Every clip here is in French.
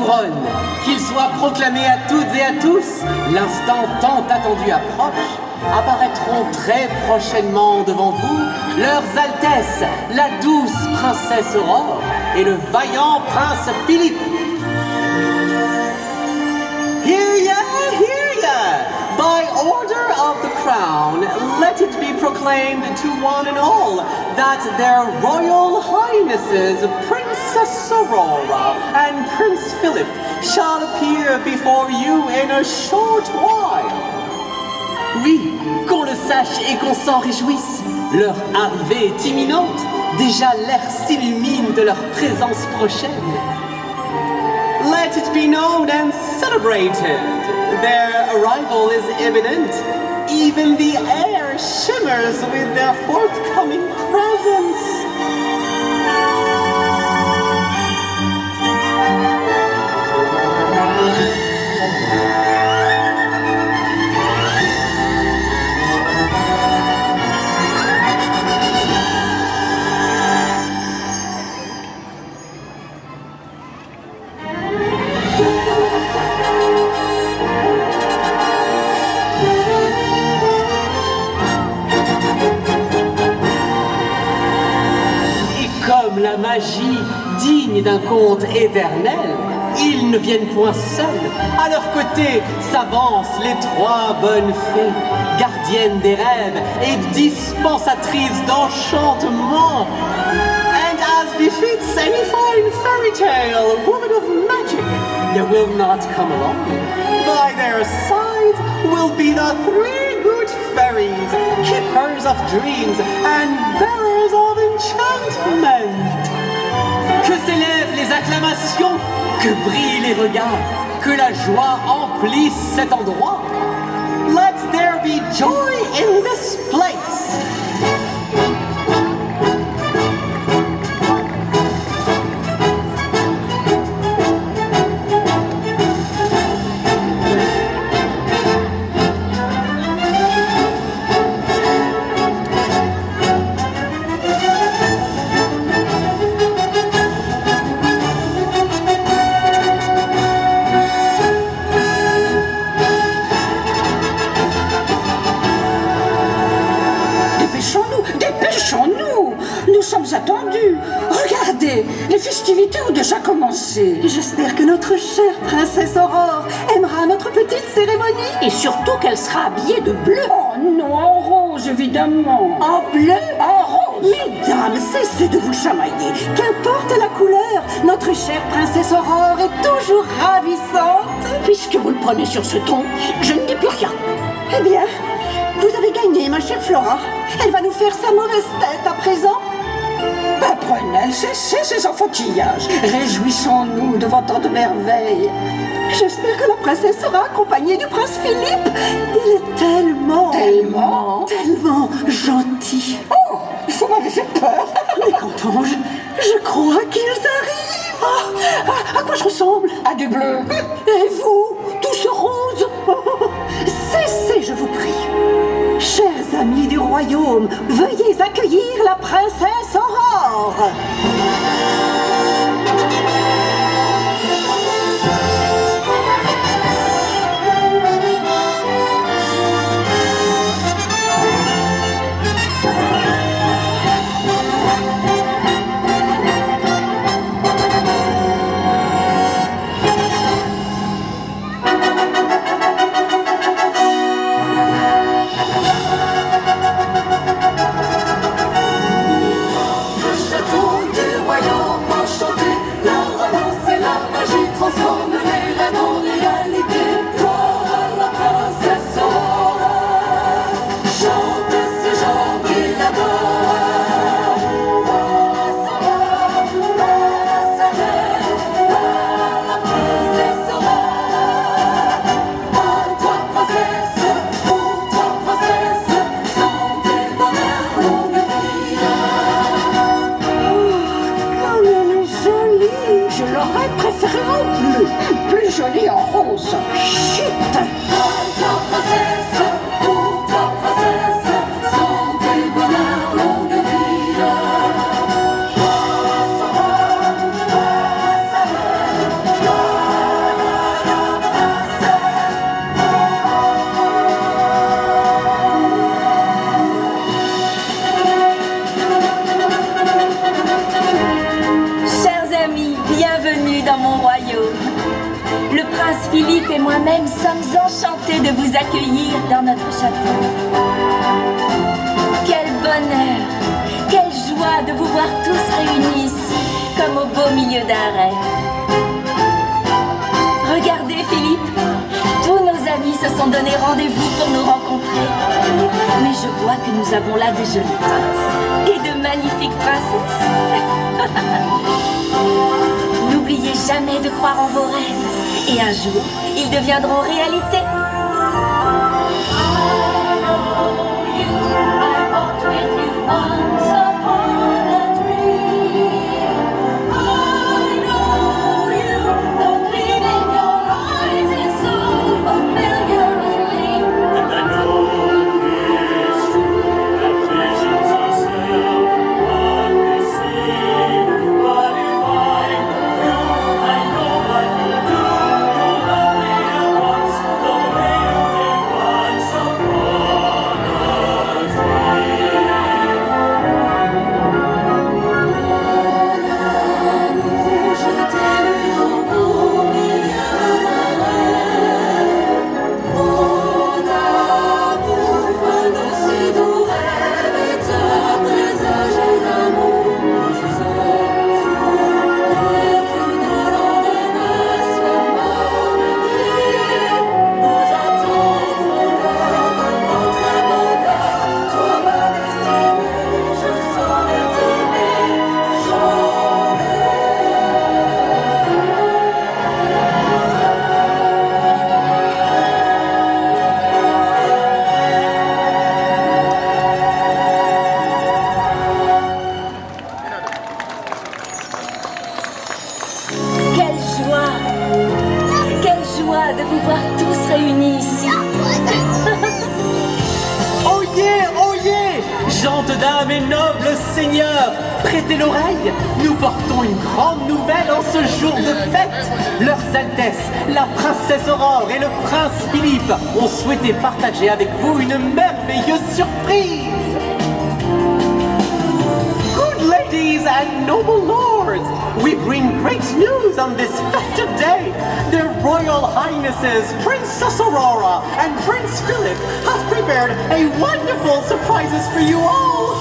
couronne, qu'il soit proclamé à toutes et à tous, l'instant tant attendu approche. Apparaîtront très prochainement devant vous leurs Altesses, la douce princesse Aurore et le vaillant prince Philippe. Hear ya, hear ya! By order of the crown, let it be proclaimed to one and all that their royal highnesses Princess Aurora and Prince Philip shall appear before you in a short while. Oui, qu'on le sache et qu'on s'en réjouisse. Leur arrivée est imminente. Déjà l'air s'illumine de leur présence prochaine. Let it be known and celebrated. Their arrival is imminent. Even the air shimmers with their forthcoming presence. La magie digne d'un conte éternel, ils ne viennent point seuls. À leur côté s'avancent les trois bonnes fées, gardiennes des rêves et dispensatrices d'enchantement. And as befits any fine fairy tale, woman of magic, there will not come along. By their side will be the three good fairies, keepers of dreams and bearers of enchantment. Que s'élèvent les acclamations, que brillent les regards, que la joie emplisse cet endroit. Let there be joy in this place. Attendus. Regardez, les festivités ont déjà commencé. J'espère que notre chère princesse Aurore aimera notre petite cérémonie. Et surtout qu'elle sera habillée de bleu. Oh non, en rose évidemment. En bleu? En rose. Mesdames, cessez de vous chamailler. Qu'importe la couleur, notre chère princesse Aurore est toujours ravissante. Puisque vous le prenez sur ce ton, je ne dis plus rien. Eh bien, vous avez gagné, ma chère Flora. Elle va nous faire sa mauvaise tête à présent. Apprenez, cessez ces enfantillages. Réjouissons-nous devant tant de merveilles. J'espère que la princesse sera accompagnée du prince Philippe. Il est tellement gentil. Oh, vous m'avez fait peur. Mais qu'entends-je? Je crois qu'ils arrivent. Oh, à quoi je ressemble? À du bleu. Et vous, tout ce rose? Oh, cessez, je vous prie. Chers amis du royaume, veuillez accueillir la princesse Aurore. Jolie en rose. Chut! sommes enchantés de vous accueillir dans notre château. Quel bonheur, quelle joie de vous voir tous réunis ici, comme au beau milieu d'un rêve. Regardez Philippe, tous nos amis se sont donné rendez-vous pour nous rencontrer. Mais je vois que nous avons là des jolis princes et de magnifiques princesses. N'oubliez jamais de croire en vos rêves et un jour, ils deviendront réalité. De vous voir tous réunis ici. Oyez, oyez, gentes dames et nobles seigneurs, prêtez l'oreille. Nous portons une grande nouvelle en ce jour de fête. Leurs Altesses, la princesse Aurore et le prince Philippe ont souhaité partager avec vous une merveilleuse surprise. Good ladies and noble lords, we bring great news on this festive day. Their Royal Highnesses, Princess Aurora and Prince Philip, have prepared a wonderful surprises for you all.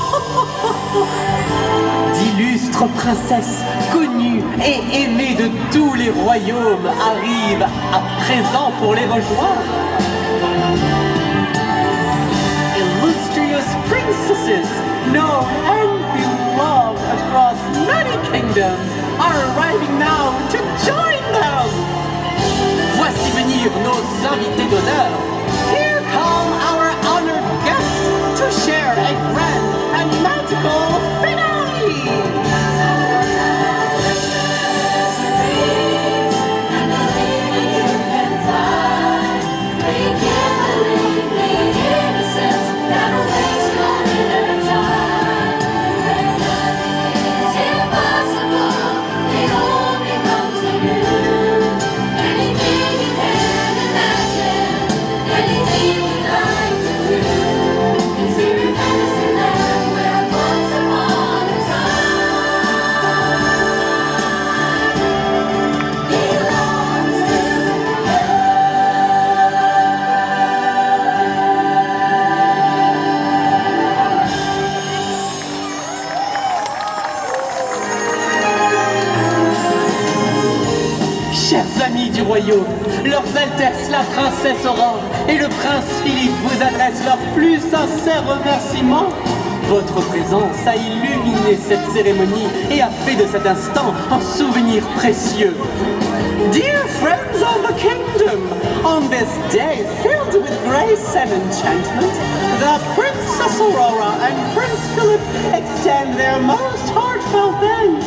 D'illustres princesses, connues et aimées de tous les royaumes, arrivent à présent pour les rejoindre. Illustrious princesses, known and beloved across many kingdoms, are arriving now to join them. Voici venir nos invités d'honneur. Here come our honored guests to share a grand and magical finale. Chers amis du royaume, leurs Altesses, la princesse Aurore et le prince Philippe vous adressent leurs plus sincères remerciements. Votre présence a illuminé cette cérémonie et a fait de cet instant un souvenir précieux. Dear friends of the kingdom, on this day filled with grace and enchantment, the Princess Aurora and Prince Philip extend their most heartfelt thanks.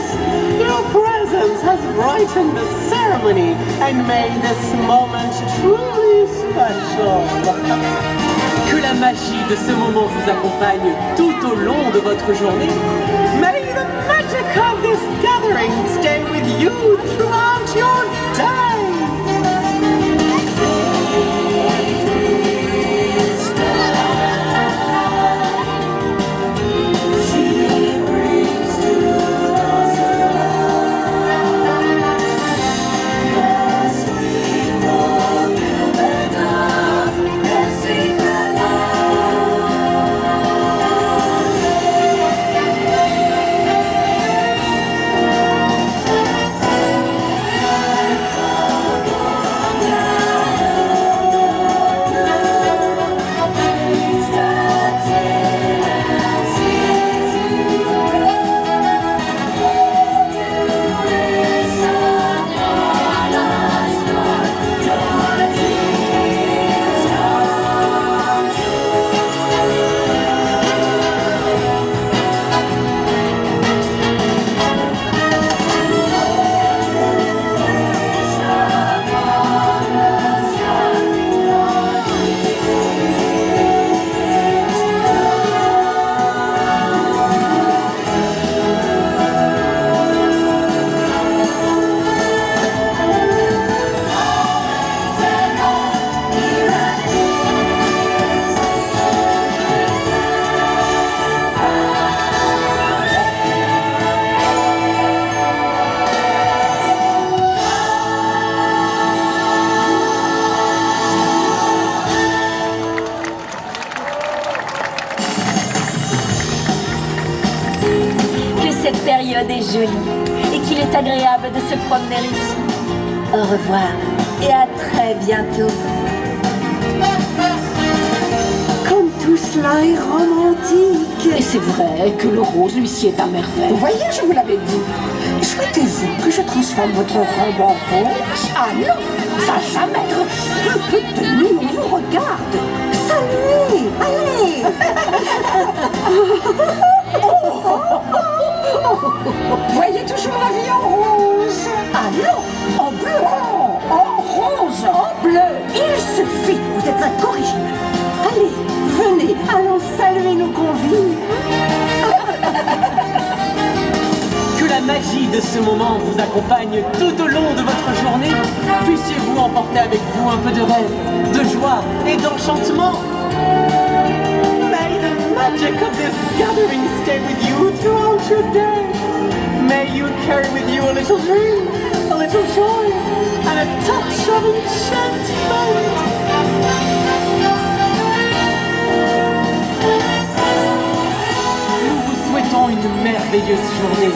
Your presence has brightened the ceremony and made this moment truly special. Que la magie de ce moment vous accompagne tout au long de votre journée. May the magic of this gathering stay with you throughout your day. est joli et qu'il est agréable de se promener ici. Au revoir et à très bientôt. Comme tout cela est romantique. Et c'est vrai que le rose lui sied à merveille. Vous voyez, je vous l'avais dit. Souhaitez-vous que je transforme votre robe en rose? Ah non, ça jamais. Un peu de tenue, on vous regarde. Saluez, allez. Voyez toujours la vie en rose. Ah non, en bleu. En rose. En bleu, il suffit. Vous êtes incorrigible. Allez, venez, allons saluer nos convives. Que la magie de ce moment vous accompagne tout au long de votre journée. Puissiez-vous emporter avec vous un peu de rêve, de joie et d'enchantement. May the magic of this gathering stay with you throughout your day. May you carry with you a little dream, a little joy, and a touch of enchantment. Nous vous souhaitons une merveilleuse journée.